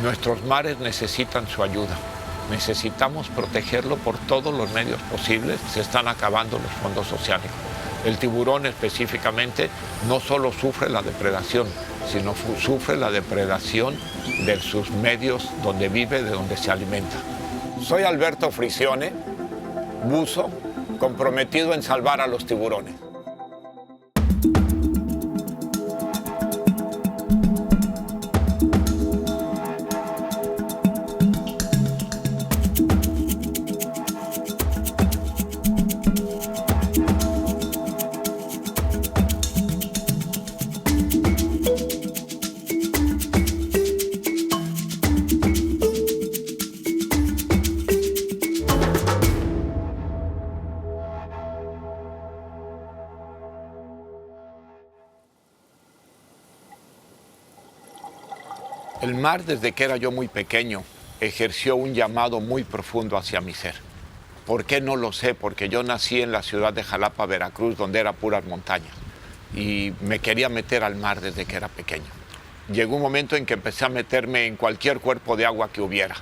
Nuestros mares necesitan su ayuda. Necesitamos protegerlo por todos los medios posibles. Se están acabando los fondos oceánicos. El tiburón específicamente no solo sufre la depredación, sino sufre la depredación de sus medios donde vive, de donde se alimenta. Soy Alberto Frisione, buzo, comprometido en salvar a los tiburones. El mar, desde que era yo muy pequeño, ejerció un llamado muy profundo hacia mi ser. ¿Por qué? No lo sé, porque yo nací en la ciudad de Jalapa, Veracruz, donde era puras montañas. Y me quería meter al mar desde que era pequeño. Llegó un momento en que empecé a meterme en cualquier cuerpo de agua que hubiera.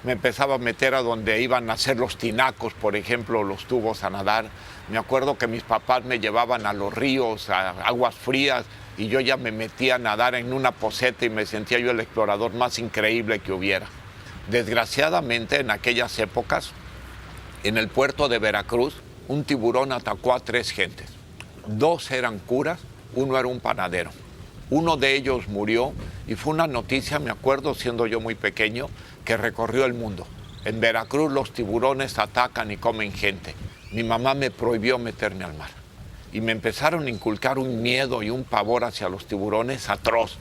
Me empezaba a meter a donde iban a hacer los tinacos, por ejemplo, los tubos a nadar. Me acuerdo que mis papás me llevaban a los ríos, a aguas frías, y yo ya me metía a nadar en una poceta y me sentía yo el explorador más increíble que hubiera. Desgraciadamente, en aquellas épocas, en el puerto de Veracruz, un tiburón atacó a 3 gentes. 2 eran curas, 1 era un panadero. Uno de ellos murió y fue una noticia, me acuerdo, siendo yo muy pequeño, que recorrió el mundo. En Veracruz los tiburones atacan y comen gente. Mi mamá me prohibió meterme al mar. Y me empezaron a inculcar un miedo y un pavor hacia los tiburones atroz.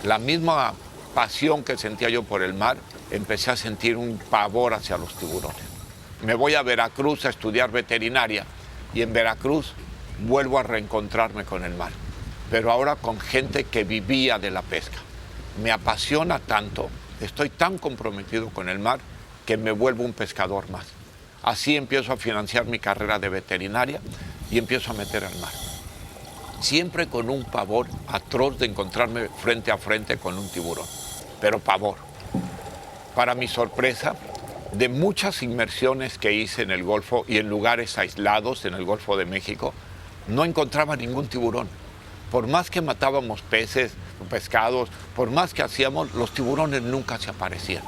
La misma pasión que sentía yo por el mar, empecé a sentir un pavor hacia los tiburones. Me voy a Veracruz a estudiar veterinaria y en Veracruz vuelvo a reencontrarme con el mar, pero ahora con gente que vivía de la pesca. Me apasiona tanto, estoy tan comprometido con el mar que me vuelvo un pescador más. Así empiezo a financiar mi carrera de veterinaria y empiezo a meter al mar. Siempre con un pavor atroz de encontrarme frente a frente con un tiburón, pero pavor. Para mi sorpresa, de muchas inmersiones que hice en el Golfo y en lugares aislados en el Golfo de México, no encontraba ningún tiburón. Por más que matábamos peces, pescados, por más que hacíamos, los tiburones nunca se aparecían.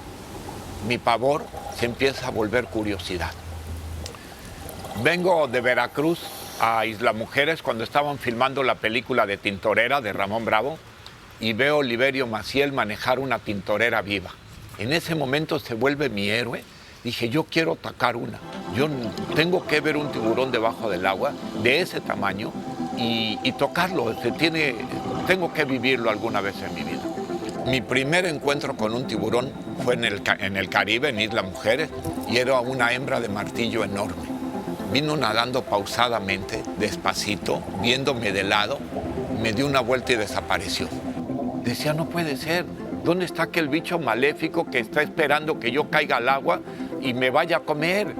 Mi pavor se empieza a volver curiosidad. Vengo de Veracruz a Isla Mujeres cuando estaban filmando la película de Tintorera de Ramón Bravo y veo a Oliverio Maciel manejar una tintorera viva. En ese momento se vuelve mi héroe. Dije, yo quiero atacar una. Yo tengo que ver un tiburón debajo del agua de ese tamaño y tocarlo. Tengo que vivirlo alguna vez en mi vida. Mi primer encuentro con un tiburón fue en el Caribe, en Isla Mujeres, y era una hembra de martillo enorme. Vino nadando pausadamente, despacito, viéndome de lado, me dio una vuelta y desapareció. Decía, no puede ser. ¿Dónde está aquel bicho maléfico que está esperando que yo caiga al agua y me vaya a comer?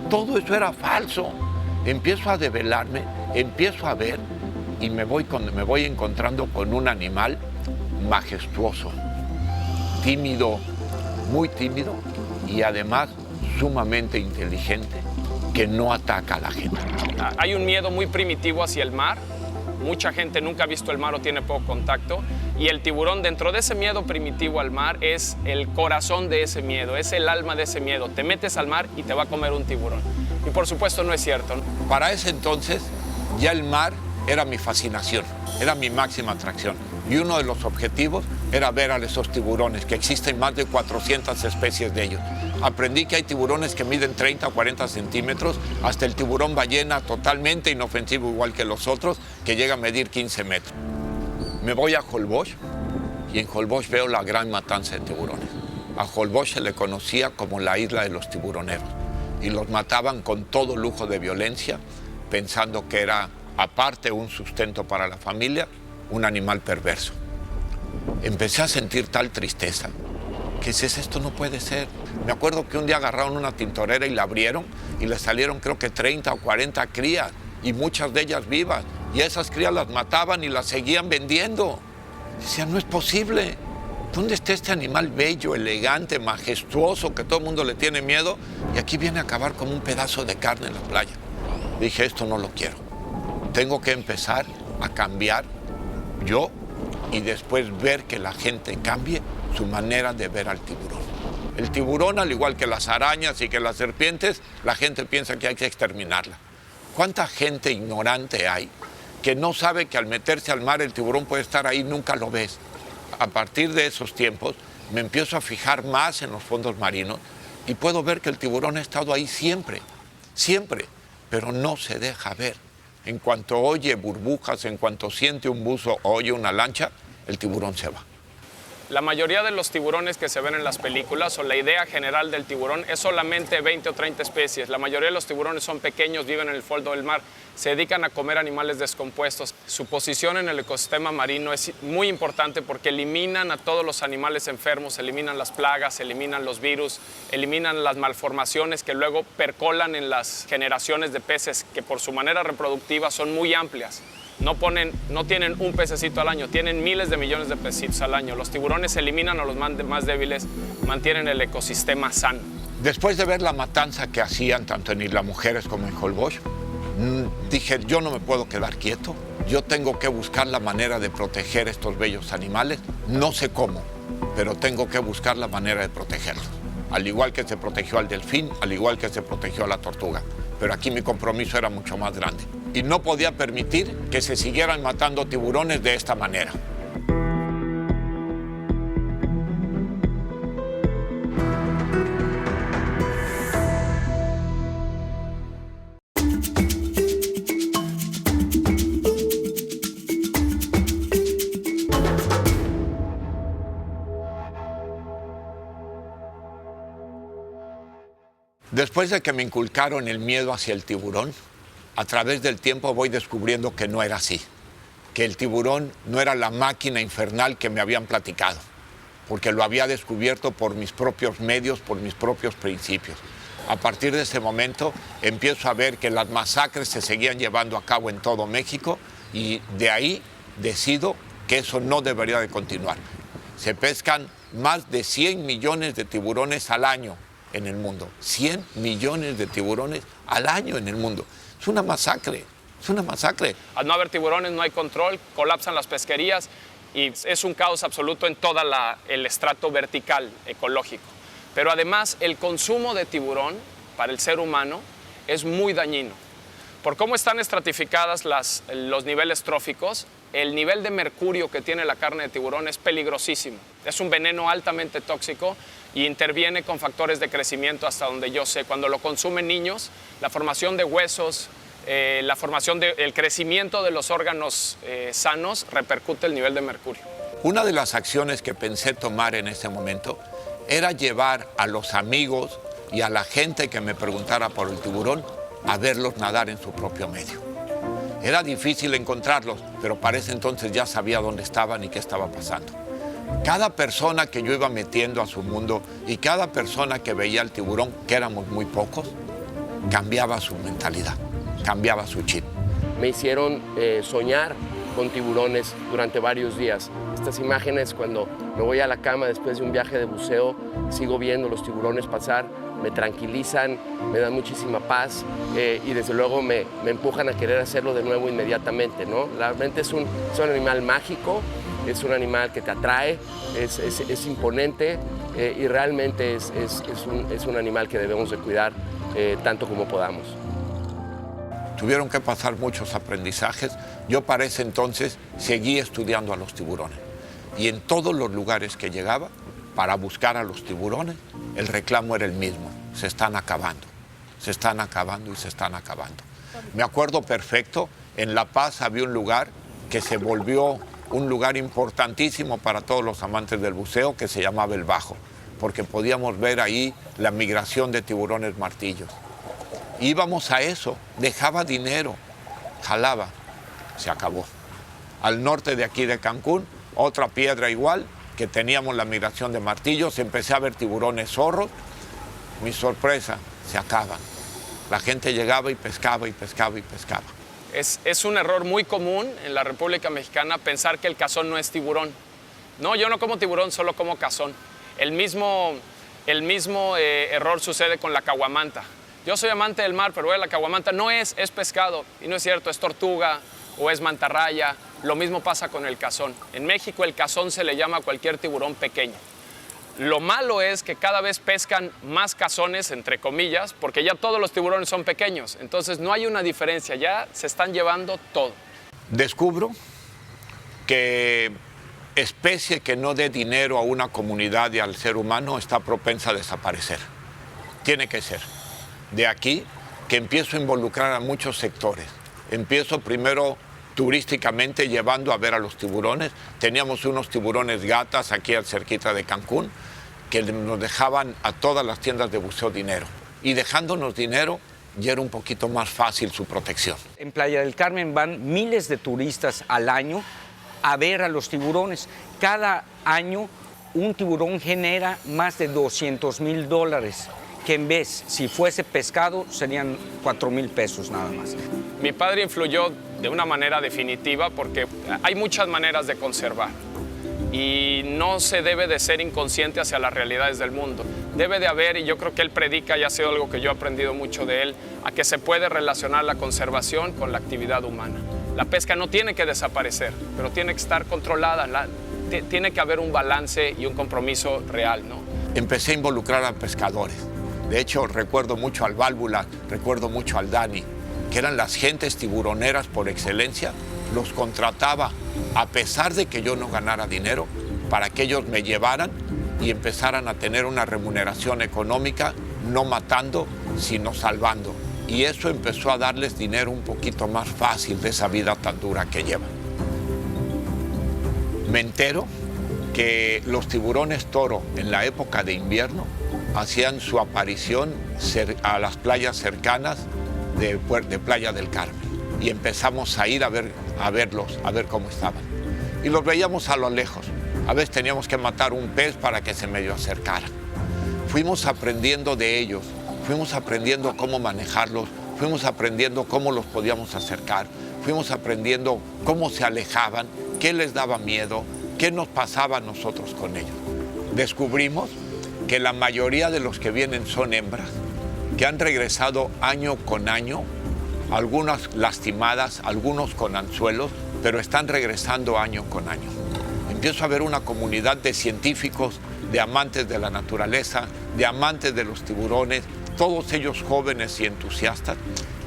Todo eso era falso. Empiezo a develarme, empiezo a ver y me voy encontrando con un animal majestuoso, tímido, muy tímido y además sumamente inteligente, que no ataca a la gente. Hay un miedo muy primitivo hacia el mar. Mucha gente nunca ha visto el mar o tiene poco contacto. Y el tiburón, dentro de ese miedo primitivo al mar, es el corazón de ese miedo, es el alma de ese miedo. Te metes al mar y te va a comer un tiburón. Y por supuesto no es cierto, ¿no? Para ese entonces ya el mar era mi fascinación, era mi máxima atracción. Y uno de los objetivos era ver a esos tiburones, que existen más de 400 especies de ellos. Aprendí que hay tiburones que miden 30 o 40 centímetros, hasta el tiburón ballena totalmente inofensivo igual que los otros, que llega a medir 15 metros. Me voy a Holbox y en Holbox veo la gran matanza de tiburones. A Holbox se le conocía como la isla de los tiburoneros y los mataban con todo lujo de violencia, pensando que era, aparte un sustento para la familia, un animal perverso. Empecé a sentir tal tristeza que dices, esto no puede ser. Me acuerdo que un día agarraron una tintorera y la abrieron y le salieron creo que 30 o 40 crías y muchas de ellas vivas. y esas crías las mataban y las seguían vendiendo. Decían, no es posible. ¿Dónde está este animal bello, elegante, majestuoso, que todo el mundo le tiene miedo? Y aquí viene a acabar como un pedazo de carne en la playa. Dije, esto no lo quiero. Tengo que empezar a cambiar yo y después ver que la gente cambie su manera de ver al tiburón. El tiburón, al igual que las arañas y que las serpientes, la gente piensa que hay que exterminarla. ¿Cuánta gente ignorante hay que no sabe que al meterse al mar el tiburón puede estar ahí, nunca lo ves? A partir de esos tiempos me empiezo a fijar más en los fondos marinos y puedo ver que el tiburón ha estado ahí siempre, siempre, pero no se deja ver. En cuanto oye burbujas, en cuanto siente un buzo o oye una lancha, el tiburón se va. La mayoría de los tiburones que se ven en las películas, o la idea general del tiburón, es solamente 20 o 30 especies. La mayoría de los tiburones son pequeños, viven en el fondo del mar, se dedican a comer animales descompuestos. Su posición en el ecosistema marino es muy importante porque eliminan a todos los animales enfermos, eliminan las plagas, eliminan los virus, eliminan las malformaciones que luego percolan en las generaciones de peces que por su manera reproductiva son muy amplias. No tienen un pececito al año, tienen miles de millones de pececitos al año. Los tiburones eliminan a los más débiles, mantienen el ecosistema sano. Después de ver la matanza que hacían tanto en Isla Mujeres como en Holbox, dije, yo no me puedo quedar quieto. Yo tengo que buscar la manera de proteger estos bellos animales. No sé cómo, pero tengo que buscar la manera de protegerlos. Al igual que se protegió al delfín, al igual que se protegió a la tortuga. Pero aquí mi compromiso era mucho más grande. Y no podía permitir que se siguieran matando tiburones de esta manera. Después de que me inculcaron el miedo hacia el tiburón, a través del tiempo voy descubriendo que no era así, que el tiburón no era la máquina infernal que me habían platicado, porque lo había descubierto por mis propios medios, por mis propios principios. A partir de ese momento empiezo a ver que las masacres se seguían llevando a cabo en todo México y de ahí decido que eso no debería de continuar. Se pescan más de 100 millones de tiburones al año en el mundo. 100 millones de tiburones al año en el mundo. Es una masacre, es una masacre. Al no haber tiburones no hay control, colapsan las pesquerías y es un caos absoluto en todo el estrato vertical ecológico. Pero además el consumo de tiburón para el ser humano es muy dañino. Por cómo están estratificadas los niveles tróficos, el nivel de mercurio que tiene la carne de tiburón es peligrosísimo. Es un veneno altamente tóxico y interviene con factores de crecimiento hasta donde yo sé. Cuando lo consumen niños, la formación de huesos, el crecimiento de los órganos sanos repercute el nivel de mercurio. Una de las acciones que pensé tomar en ese momento era llevar a los amigos y a la gente que me preguntara por el tiburón a verlos nadar en su propio medio. Era difícil encontrarlos, pero para ese entonces ya sabía dónde estaban y qué estaba pasando. Cada persona que yo iba metiendo a su mundo y cada persona que veía al tiburón, que éramos muy pocos, cambiaba su mentalidad, cambiaba su chip. Me hicieron soñar con tiburones durante varios días. Estas imágenes, cuando me voy a la cama después de un viaje de buceo, sigo viendo los tiburones pasar, me tranquilizan, me dan muchísima paz y desde luego me empujan a querer hacerlo de nuevo inmediatamente, ¿no? Realmente es un animal mágico, es un animal que te atrae, es imponente y realmente es un animal que debemos de cuidar tanto como podamos. Tuvieron que pasar muchos aprendizajes. Yo para ese entonces seguí estudiando a los tiburones. Y en todos los lugares que llegaba, para buscar a los tiburones, el reclamo era el mismo. Se están acabando, se están acabando y se están acabando. Me acuerdo perfecto, en La Paz había un lugar que se volvió un lugar importantísimo para todos los amantes del buceo, que se llamaba El Bajo, porque podíamos ver ahí la migración de tiburones martillos. Íbamos a eso, dejaba dinero, jalaba, se acabó. Al norte de aquí de Cancún, otra piedra igual, que teníamos la migración de martillos, empecé a ver tiburones zorros, mi sorpresa, se acaban. La gente llegaba y pescaba y pescaba y pescaba. Es un error muy común en la República Mexicana pensar que el cazón no es tiburón. No, yo no como tiburón, solo como cazón. El mismo error sucede con la caguamanta. Yo soy amante del mar, pero la caguamanta no es pescado. Y no es cierto, es tortuga o es mantarraya. Lo mismo pasa con el cazón. En México el cazón se le llama a cualquier tiburón pequeño. Lo malo es que cada vez pescan más cazones, entre comillas, porque ya todos los tiburones son pequeños. Entonces no hay una diferencia, ya se están llevando todo. Descubro que especie que no dé dinero a una comunidad y al ser humano está propensa a desaparecer. Tiene que ser. De aquí que empiezo a involucrar a muchos sectores. Empiezo primero turísticamente llevando a ver a los tiburones. Teníamos unos tiburones gatas aquí cerquita de Cancún que nos dejaban a todas las tiendas de buceo dinero. Y dejándonos dinero ya era un poquito más fácil su protección. En Playa del Carmen van miles de turistas al año a ver a los tiburones. Cada año un tiburón genera más de $200,000, que en vez, si fuese pescado, serían 4,000 pesos nada más. Mi padre influyó de una manera definitiva porque hay muchas maneras de conservar y no se debe de ser inconsciente hacia las realidades del mundo. Debe de haber, y yo creo que él predica, y ha sido algo que yo he aprendido mucho de él, a que se puede relacionar la conservación con la actividad humana. La pesca no tiene que desaparecer, pero tiene que estar controlada, tiene que haber un balance y un compromiso real, ¿no? Empecé a involucrar a pescadores. De hecho, recuerdo mucho al Válvula, recuerdo mucho al Dani, que eran las gentes tiburoneras por excelencia. Los contrataba, a pesar de que yo no ganara dinero, para que ellos me llevaran y empezaran a tener una remuneración económica, no matando, sino salvando. Y eso empezó a darles dinero un poquito más fácil de esa vida tan dura que llevan. Me entero que los tiburones toro en la época de invierno hacían su aparición a las playas cercanas de Playa del Carmen. Y empezamos a ir a verlos, a ver cómo estaban. Y los veíamos a lo lejos. A veces teníamos que matar un pez para que se medio acercara. Fuimos aprendiendo de ellos, fuimos aprendiendo cómo manejarlos, fuimos aprendiendo cómo los podíamos acercar, fuimos aprendiendo cómo se alejaban, qué les daba miedo, qué nos pasaba a nosotros con ellos. Descubrimos que la mayoría de los que vienen son hembras, que han regresado año con año, algunas lastimadas, algunos con anzuelos, pero están regresando año con año. Empiezo a ver una comunidad de científicos, de amantes de la naturaleza, de amantes de los tiburones, todos ellos jóvenes y entusiastas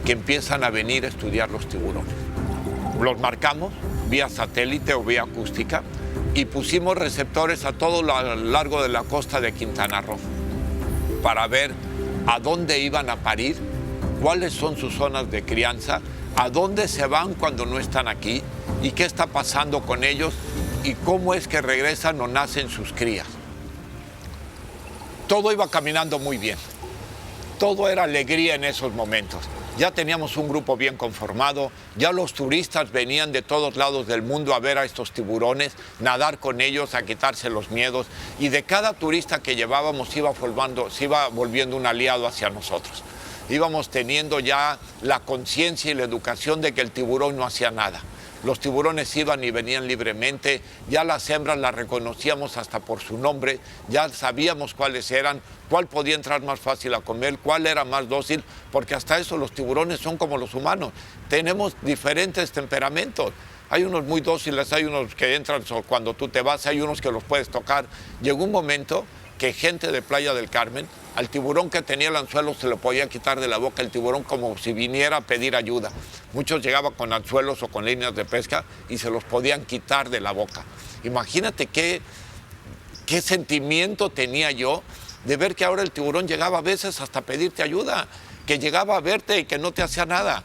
que empiezan a venir a estudiar los tiburones. Los marcamos vía satélite o vía acústica y pusimos receptores a todo lo largo de la costa de Quintana Roo para ver a dónde iban a parir, cuáles son sus zonas de crianza, a dónde se van cuando no están aquí y qué está pasando con ellos y cómo es que regresan o nacen sus crías. Todo iba caminando muy bien. Todo era alegría en esos momentos. Ya teníamos un grupo bien conformado, ya los turistas venían de todos lados del mundo a ver a estos tiburones, nadar con ellos, a quitarse los miedos, y de cada turista que llevábamos se iba volviendo un aliado hacia nosotros. Íbamos teniendo ya la conciencia y la educación de que el tiburón no hacía nada. Los tiburones iban y venían libremente, ya las hembras las reconocíamos hasta por su nombre, ya sabíamos cuáles eran, cuál podía entrar más fácil a comer, cuál era más dócil, porque hasta eso los tiburones son como los humanos, tenemos diferentes temperamentos. Hay unos muy dóciles, hay unos que entran cuando tú te vas, hay unos que los puedes tocar. Llegó un momento que gente de Playa del Carmen, al tiburón que tenía el anzuelo se le podía quitar de la boca el tiburón como si viniera a pedir ayuda. Muchos llegaban con anzuelos o con líneas de pesca y se los podían quitar de la boca. Imagínate qué sentimiento tenía yo de ver que ahora el tiburón llegaba a veces hasta pedirte ayuda, que llegaba a verte y que no te hacía nada.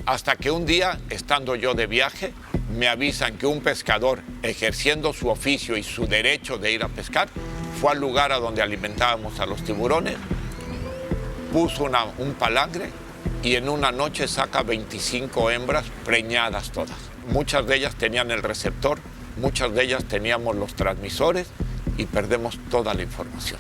Hasta que un día, estando yo de viaje, me avisan que un pescador, ejerciendo su oficio y su derecho de ir a pescar, fue al lugar a donde alimentábamos a los tiburones, puso un palangre y en una noche saca 25 hembras preñadas todas. Muchas de ellas tenían el receptor, muchas de ellas teníamos los transmisores y perdemos toda la información.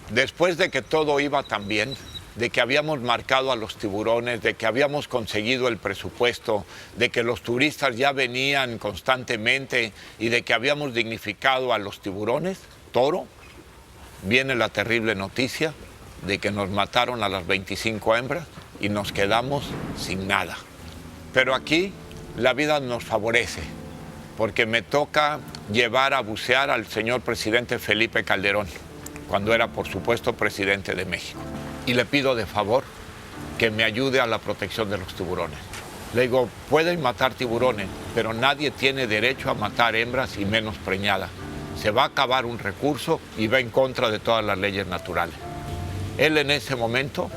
Después de que todo iba tan bien, de que habíamos marcado a los tiburones, de que habíamos conseguido el presupuesto, de que los turistas ya venían constantemente y de que habíamos dignificado a los tiburones, toro, viene la terrible noticia de que nos mataron a las 25 hembras y nos quedamos sin nada. Pero aquí la vida nos favorece, porque me toca llevar a bucear al señor presidente Felipe Calderón, cuando era, por supuesto, presidente de México. Y le pido de favor que me ayude a la protección de los tiburones. Le digo, pueden matar tiburones, pero nadie tiene derecho a matar hembras y menos preñadas. Se va a acabar un recurso y va en contra de todas las leyes naturales. Él en ese momento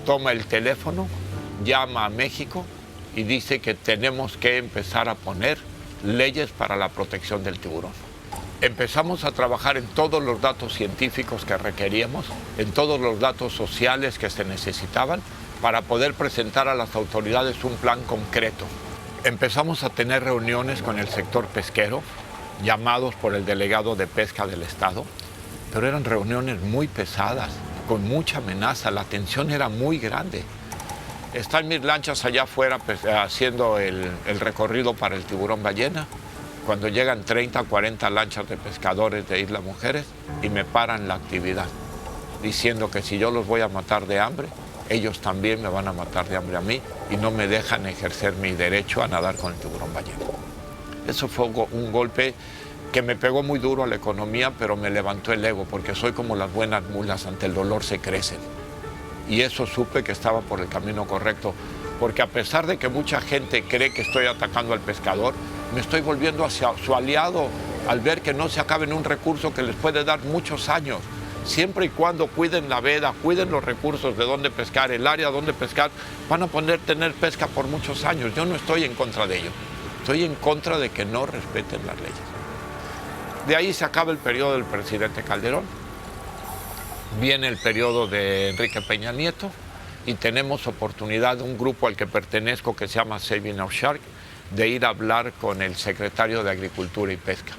toma el teléfono, llama a México y dice que tenemos que empezar a poner leyes para la protección del tiburón. Empezamos a trabajar en todos los datos científicos que requeríamos, en todos los datos sociales que se necesitaban para poder presentar a las autoridades un plan concreto. Empezamos a tener reuniones con el sector pesquero, llamados por el delegado de pesca del estado, pero eran reuniones muy pesadas, con mucha amenaza, la tensión era muy grande. Están mis lanchas allá afuera haciendo el recorrido para el tiburón ballena, cuando llegan 30, 40 lanchas de pescadores de Isla Mujeres y me paran la actividad, diciendo que si yo los voy a matar de hambre, ellos también me van a matar de hambre a mí y no me dejan ejercer mi derecho a nadar con el tiburón ballena. Eso fue un golpe que me pegó muy duro a la economía, pero me levantó el ego, porque soy como las buenas mulas, ante el dolor se crecen. Y eso supe que estaba por el camino correcto, porque a pesar de que mucha gente cree que estoy atacando al pescador, me estoy volviendo hacia su aliado al ver que no se acabe en un recurso que les puede dar muchos años. Siempre y cuando cuiden la veda, cuiden los recursos de dónde pescar, el área donde pescar, van a poder tener pesca por muchos años. Yo no estoy en contra de ello, estoy en contra de que no respeten las leyes. De ahí se acaba el periodo del presidente Calderón, viene el periodo de Enrique Peña Nieto y tenemos oportunidad, un grupo al que pertenezco que se llama Saving Our Shark, de ir a hablar con el secretario de Agricultura y Pesca.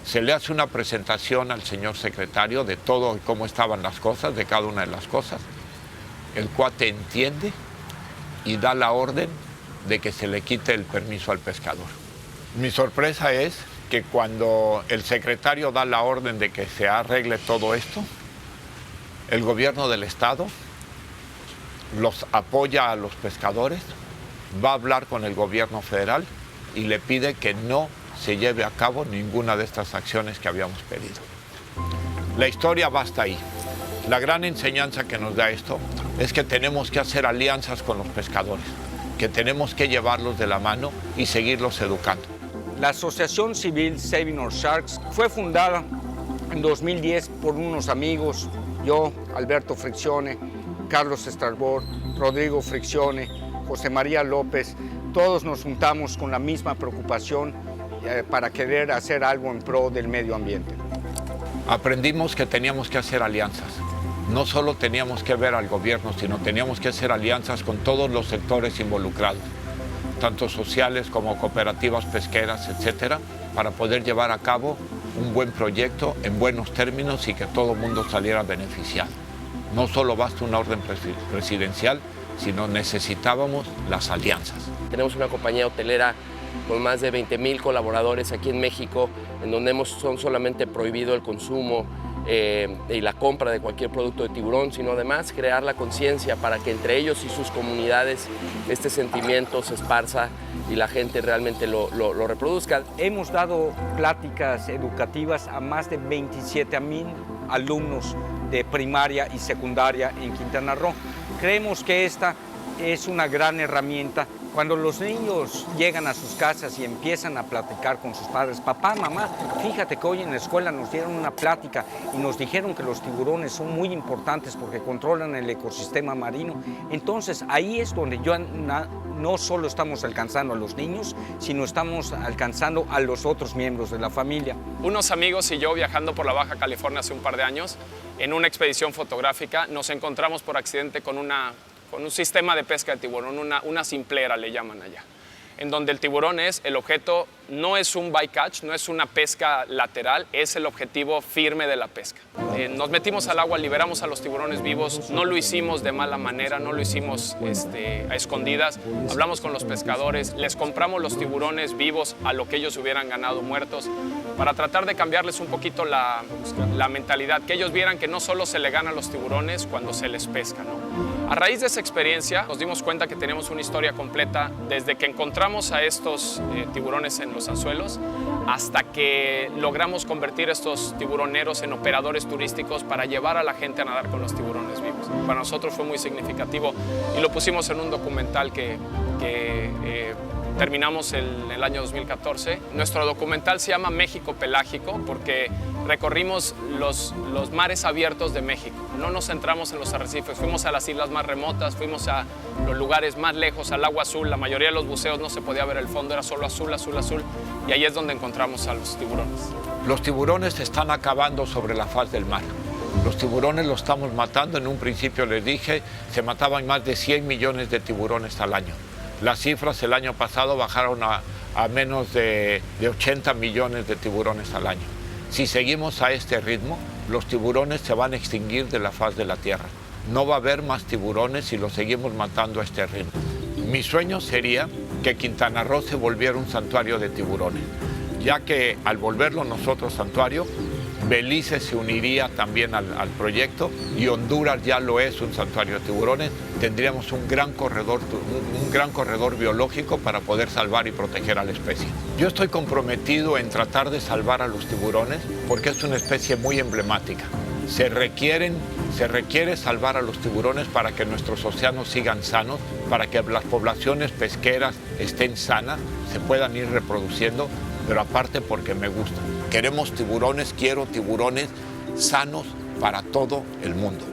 Se le hace una presentación al señor secretario de todo y cómo estaban las cosas, de cada una de las cosas. El cuate entiende y da la orden de que se le quite el permiso al pescador. Mi sorpresa es que cuando el secretario da la orden de que se arregle todo esto, el gobierno del estado los apoya a los pescadores, va a hablar con el gobierno federal y le pide que no se lleve a cabo ninguna de estas acciones que habíamos pedido. La historia va hasta ahí. La gran enseñanza que nos da esto es que tenemos que hacer alianzas con los pescadores, que tenemos que llevarlos de la mano y seguirlos educando. La Asociación Civil Saving Our Sharks fue fundada en 2010 por unos amigos, yo, Alberto Friccione, Carlos Estrabor, Rodrigo Friccione, José María López. Todos nos juntamos con la misma preocupación para querer hacer algo en pro del medio ambiente. Aprendimos que teníamos que hacer alianzas. No solo teníamos que ver al gobierno, sino teníamos que hacer alianzas con todos los sectores involucrados, tanto sociales como cooperativas pesqueras, etcétera, para poder llevar a cabo un buen proyecto en buenos términos y que todo el mundo saliera beneficiado. No solo basta una orden presidencial, sino necesitábamos las alianzas. Tenemos una compañía hotelera con más de 20,000 colaboradores aquí en México, en donde son solamente prohibido el consumo y la compra de cualquier producto de tiburón, sino además crear la conciencia para que entre ellos y sus comunidades este sentimiento se esparza y la gente realmente lo reproduzca. Hemos dado pláticas educativas a más de 27,000 alumnos de primaria y secundaria en Quintana Roo. Creemos que esta es una gran herramienta. Cuando los niños llegan a sus casas y empiezan a platicar con sus padres, papá, mamá, fíjate que hoy en la escuela nos dieron una plática y nos dijeron que los tiburones son muy importantes porque controlan el ecosistema marino. Entonces ahí es donde no solo estamos alcanzando a los niños, sino estamos alcanzando a los otros miembros de la familia. Unos amigos y yo, viajando por la Baja California hace un par de años, en una expedición fotográfica, nos encontramos por accidente con un sistema de pesca de tiburón, una simplera le llaman allá, en donde el tiburón es el objeto no es un bycatch, no es una pesca lateral, es el objetivo firme de la pesca. Nos metimos al agua, liberamos a los tiburones vivos, no lo hicimos de mala manera, no lo hicimos a escondidas, hablamos con los pescadores, les compramos los tiburones vivos a lo que ellos hubieran ganado muertos, para tratar de cambiarles un poquito la mentalidad, que ellos vieran que no solo se le gana a los tiburones cuando se les pesca, ¿no? A raíz de esa experiencia nos dimos cuenta que tenemos una historia completa desde que encontramos a estos tiburones en los anzuelos hasta que logramos convertir a estos tiburoneros en operadores turísticos para llevar a la gente a nadar con los tiburones vivos. Para nosotros fue muy significativo y lo pusimos en un documental que terminamos el año 2014. Nuestro documental se llama México Pelágico porque recorrimos los mares abiertos de México. No nos centramos en los arrecifes, fuimos a las islas más remotas, fuimos a los lugares más lejos, al agua azul. La mayoría de los buceos no se podía ver el fondo, era solo azul, azul, azul. Y ahí es donde encontramos a los tiburones. Los tiburones se están acabando sobre la faz del mar. Los tiburones los estamos matando. En un principio les dije, se mataban más de 100 millones de tiburones al año. Las cifras el año pasado bajaron a menos de 80 millones de tiburones al año. Si seguimos a este ritmo, los tiburones se van a extinguir de la faz de la tierra. No va a haber más tiburones si los seguimos matando a este ritmo. Mi sueño sería que Quintana Roo se volviera un santuario de tiburones, ya que al volverlo nosotros santuario, Belice se uniría también al proyecto y Honduras ya lo es un santuario de tiburones. Tendríamos un gran corredor biológico para poder salvar y proteger a la especie. Yo estoy comprometido en tratar de salvar a los tiburones porque es una especie muy emblemática. Se requiere salvar a los tiburones para que nuestros océanos sigan sanos, para que las poblaciones pesqueras estén sanas, se puedan ir reproduciendo, pero aparte porque me gusta. Queremos tiburones, quiero tiburones sanos para todo el mundo.